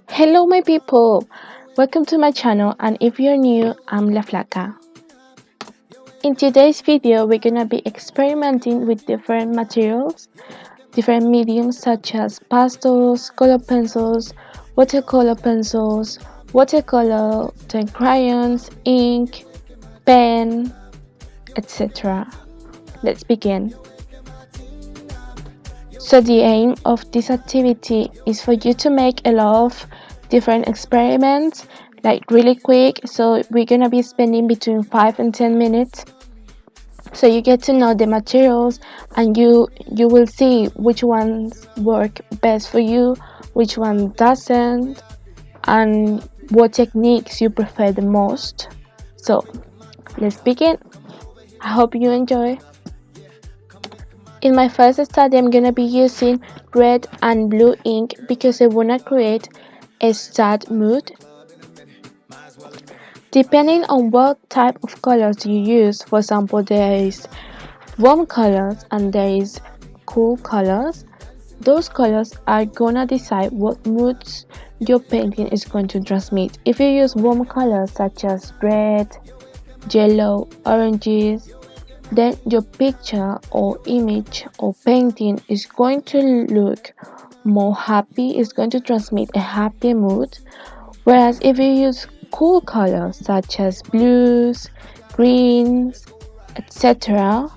Hello my people, welcome to my channel, and if you're new, I'm La FLACA. In today's video, we're gonna be experimenting with different materials, different mediums such as pastels, color pencils, watercolor pencils, watercolor, then crayons, ink, pen, etc. Let's begin. So the aim of this activity is for you to make a lot of different experiments, like really quick. So we're gonna be spending between 5 and 10 minutes, so you get to know the materials and you will see which ones work best for you, which one doesn't, and what techniques you prefer the most. So let's begin. I hope you enjoy. In my first study, I'm gonna be using red and blue ink because I wanna create a sad mood. Depending on what type of colors you use, for example, there is warm colors and there is cool colors. Those colors are gonna decide what moods your painting is going to transmit. If you use warm colors such as red, yellow, oranges, then your picture or image or painting is going to look more happy, it's going to transmit a happy mood. Whereas if you use cool colors such as blues, greens, etc.,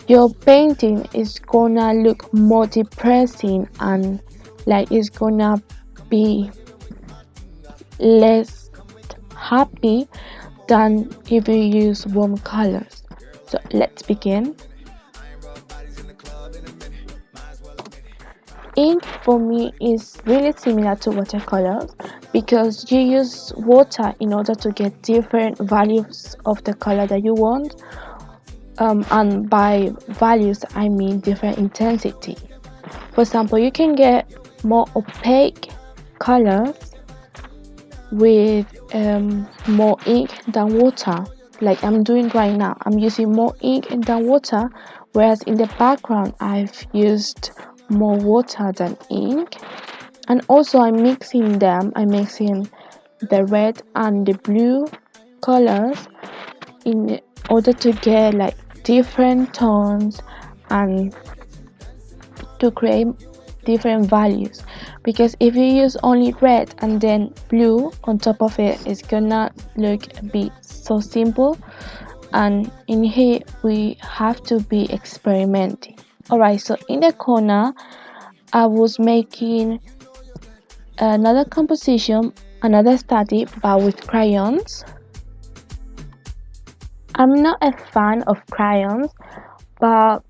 your painting is gonna look more depressing and like it's gonna be less happy than if you use warm colors. So let's begin. Ink for me is really similar to watercolors because you use water in order to get different values of the color that you want, and by values I mean different intensity. For example, you can get more opaque colors with more ink than water. Like I'm doing right now, I'm using more ink than water, whereas in the background I've used more water than ink. And also I'm mixing the red and the blue colors in order to get like different tones and to create different values, because if you use only red and then blue on top of it, it's gonna look a bit so simple, and in here we have to be experimenting. Alright, so in the corner I was making another composition, another study, but with crayons. I'm not a fan of crayons, but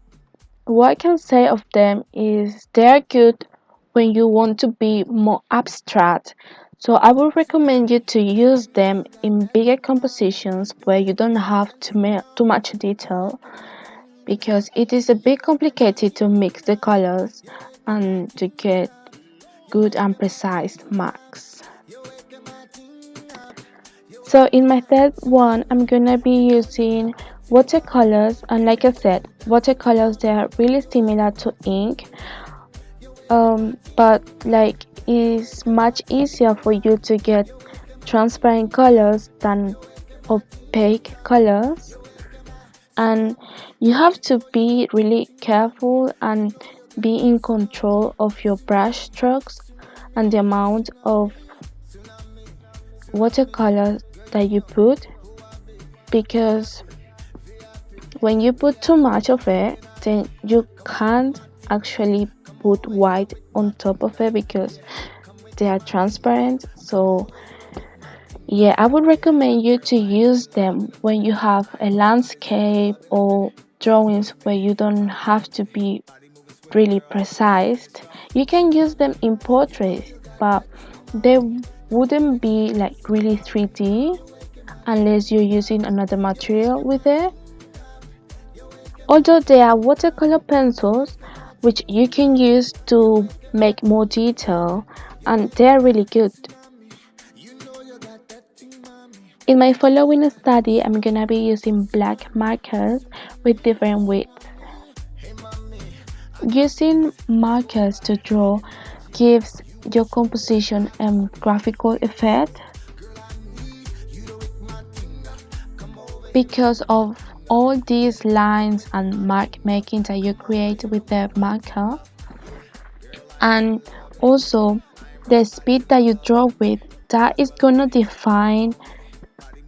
what I can say of them is they are good when you want to be more abstract. So I would recommend you to use them in bigger compositions where you don't have too much detail, because it is a bit complicated to mix the colors and to get good and precise marks. So in my third one, I'm gonna be using watercolors, and like I said, watercolors, they are really similar to ink, but like it's much easier for you to get transparent colors than opaque colors, and you have to be really careful and be in control of your brush strokes and the amount of watercolor that you put, because when you put too much of it, then you can't actually put white on top of it because they are transparent. So yeah, I would recommend you to use them when you have a landscape or drawings where you don't have to be really precise. You can use them in portraits, but they wouldn't be like really 3D unless you're using another material with it. Although there are watercolor pencils which you can use to make more detail, and they're really good. In my following study, I'm gonna be using black markers with different widths. Using markers to draw gives your composition a graphical effect because of all these lines and mark making that you create with the marker, and also the speed that you draw with, that is gonna define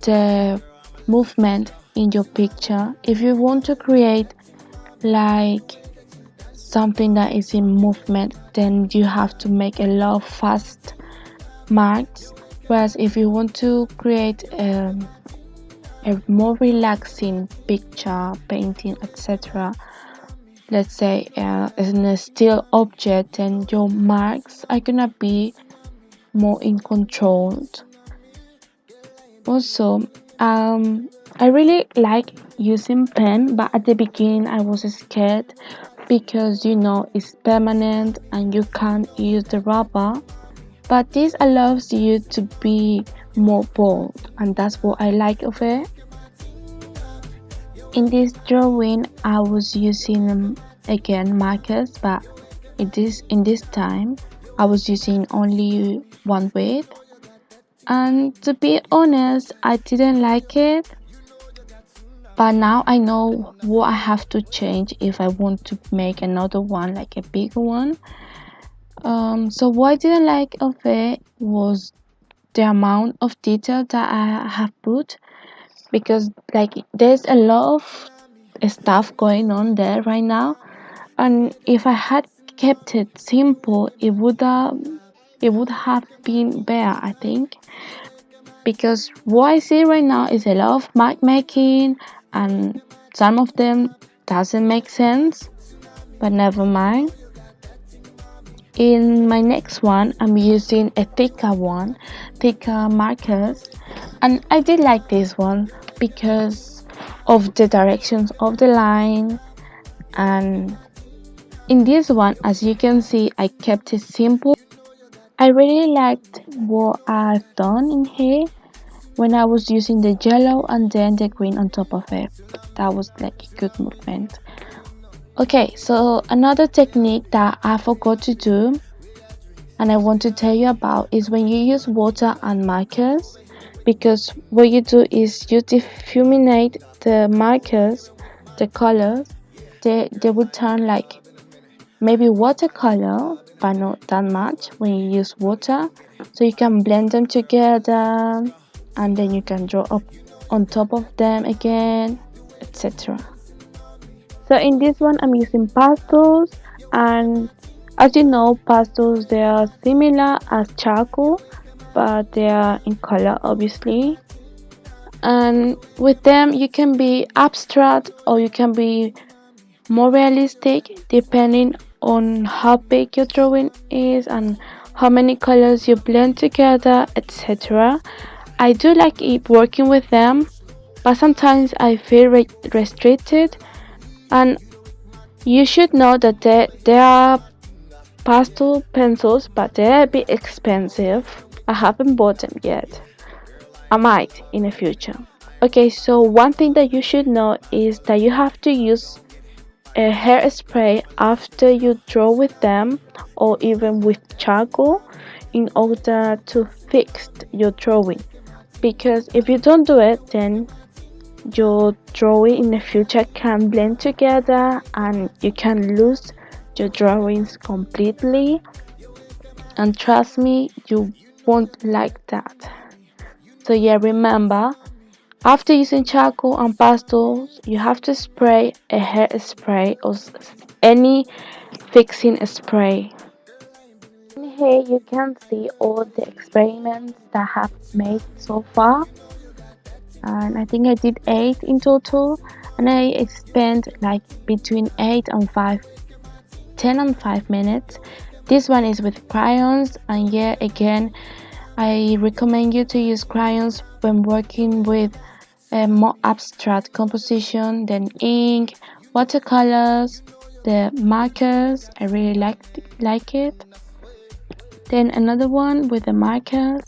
the movement in your picture. If you want to create like something that is in movement, then you have to make a lot of fast marks, whereas if you want to create a more relaxing picture, painting, etc., let's say in a still object, then your marks are gonna be more in control. Also, I really like using pen, but at the beginning I was scared because it's permanent and you can't use the rubber, but this allows you to be more bold, and that's what I like of it. In this drawing I was using again markers, but in this time I was using only one width, and to be honest I didn't like it, but now I know what I have to change if I want to make another one, like a bigger one. So what I didn't like of it was the amount of detail that I have put, because like there's a lot of stuff going on there right now, and if I had kept it simple, it would have been better, I think, because what I see right now is a lot of mark making and some of them doesn't make sense, but never mind. In my next one I'm using a thicker markers, and I did like this one because of the directions of the line. And in this one, as you can see, I kept it simple. I really liked what I've done in here when I was using the yellow and then the green on top of it. That was like a good movement. Okay, so another technique that I forgot to do and I want to tell you about is when you use water and markers, because what you do is you difuminate the markers, the colors, they will turn like maybe watercolor, but not that much when you use water, so you can blend them together and then you can draw up on top of them again, etc. So in this one I'm using pastels, and as you know, pastels, they are similar as charcoal, but they are in color obviously, and with them you can be abstract or you can be more realistic depending on how big your drawing is and how many colors you blend together, etc. I do like it working with them, but sometimes I feel restricted, and you should know that they are pastel pencils, but they're a bit expensive. I haven't bought them yet. I might in the future. Okay, so one thing that you should know is that you have to use a hairspray after you draw with them or even with charcoal in order to fix your drawing, because if you don't do it, then your drawing in the future can blend together and you can lose your drawings completely, and trust me, you won't like that. So yeah, remember, after using charcoal and pastels, you have to spray a hairspray or any fixing spray. In here you can see all the experiments that I have made so far, and I think I did 8 in total, and I spent like between 8 and 5, 10 and 5 minutes. This one is with crayons, and yeah, again, I recommend you to use crayons when working with a more abstract composition than ink, watercolors, the markers. I really like it. Then another one with the markers,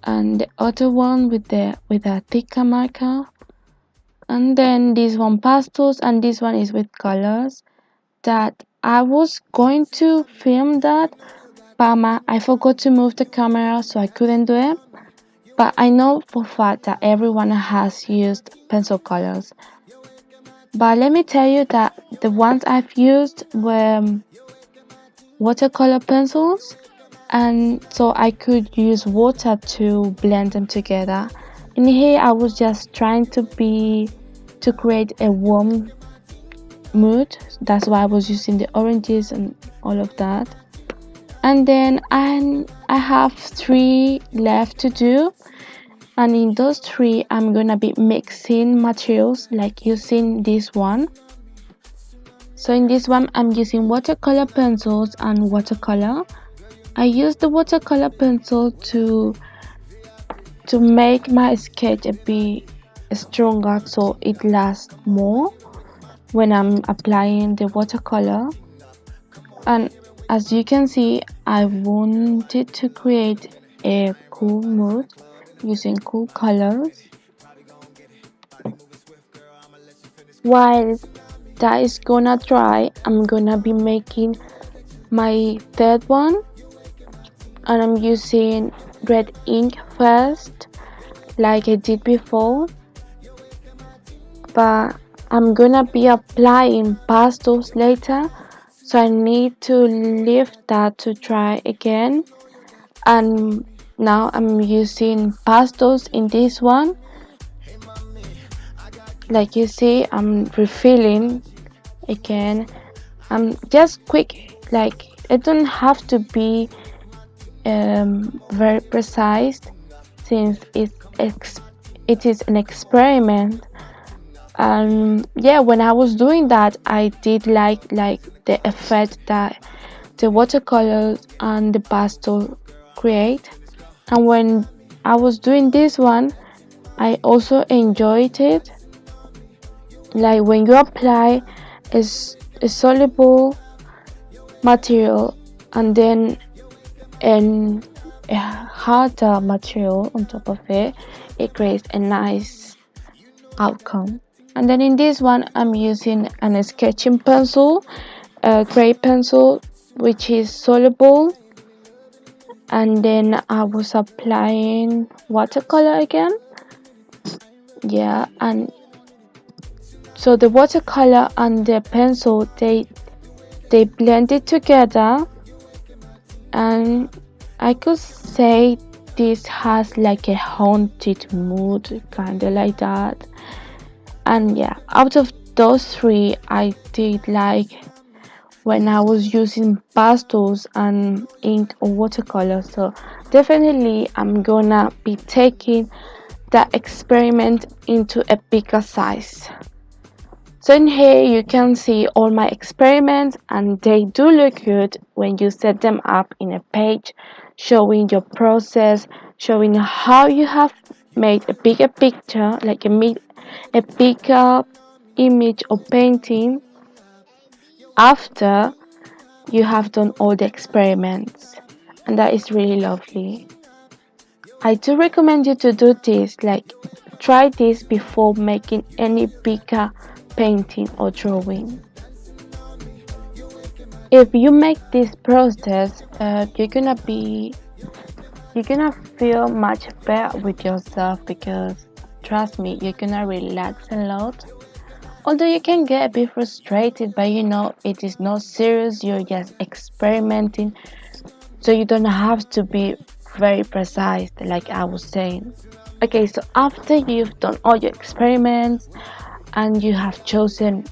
and the other one with a thicker marker, and then this one pastels, and this one is with colors. that I was going to film that, but I forgot to move the camera, so I couldn't do it. But I know for a fact that everyone has used pencil colors. But let me tell you that the ones I've used were watercolor pencils, and so I could use water to blend them together. In here I was just trying to create a warm mood. That's why I was using the oranges and all of that. And then I have 3 left to do, and in those 3 I'm gonna be mixing materials, like using this one. So in this one I'm using watercolor pencils and watercolor. I use the watercolor pencil to make my sketch a bit stronger, so it lasts more when I'm applying the watercolor. And as you can see, I wanted to create a cool mood using cool colors. While that is gonna dry, I'm gonna be making my third one, and I'm using red ink first, like I did before, but I'm gonna be applying pastels later, so I need to leave that to dry again. And now I'm using pastels in this one. Like you see, I'm refilling again. I'm just quick, like it don't have to be very precise, since it is an experiment. Yeah, when I was doing that, I did like the effect that the watercolors and the pastel create. And when I was doing this one, I also enjoyed it. Like when you apply a soluble material and then a harder material on top of it, it creates a nice outcome. And then in this one I'm using a sketching pencil, a gray pencil, which is soluble, and then I was applying watercolor again. Yeah, and so the watercolor and the pencil, they blended together, and I could say this has like a haunted mood, kind of like that. And yeah, out of those 3, I did like when I was using pastels and ink or watercolor. So definitely I'm gonna be taking that experiment into a bigger size. So in here you can see all my experiments, and they do look good when you set them up in a page, showing your process, showing how you have made a bigger picture, like a bigger image or painting after you have done all the experiments, and that is really lovely. I do recommend you to do this, like try this before making any bigger painting or drawing. If you make this process, you're gonna feel much better with yourself, because trust me, you're gonna relax a lot. Although you can get a bit frustrated, but it is not serious, you're just experimenting, so you don't have to be very precise, like I was saying. Okay, so after you've done all your experiments and you have chosen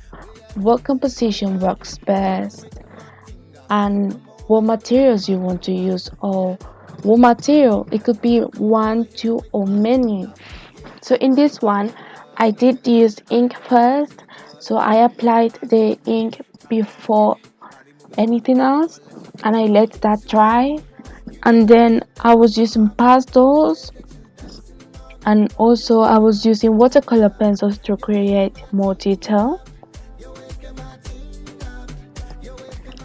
what composition works best and what materials you want to use, or what material, it could be 1, 2 or many. So in this one I did use ink first, so I applied the ink before anything else and I let that dry, and then I was using pastels, and also I was using watercolor pencils to create more detail.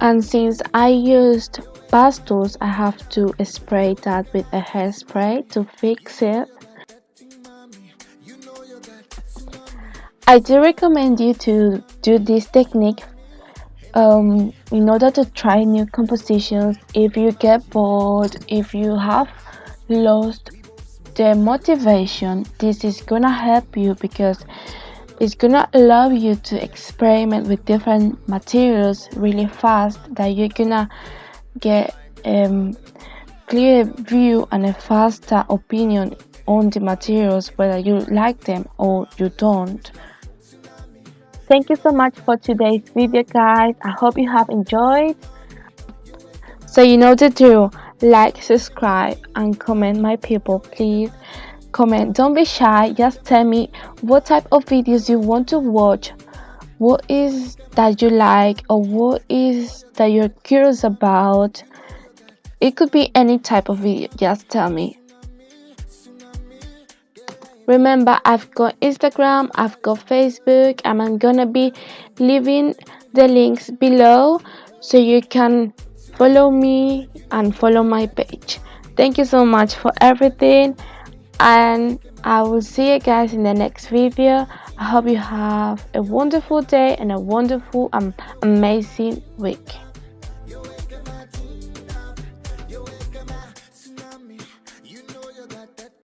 And since I used pastels, I have to spray that with a hairspray to fix it. I do recommend you to do this technique in order to try new compositions. If you get bored, if you have lost the motivation, this is gonna help you because it's gonna allow you to experiment with different materials really fast, that you're gonna get clear view and a faster opinion on the materials, whether you like them or you don't. Thank you so much for today's video, guys. I hope you have enjoyed. So you know the drill. Like, subscribe, and comment, my people. Please comment. Don't be shy. Just tell me what type of videos you want to watch. What is that you like, or what is that you're curious about? It could be any type of video. Just tell me. Remember, I've got Instagram, I've got Facebook, and I'm gonna be leaving the links below so you can follow me and follow my page. Thank you so much for everything, and I will see you guys in the next video. I hope you have a wonderful day and a wonderful amazing week.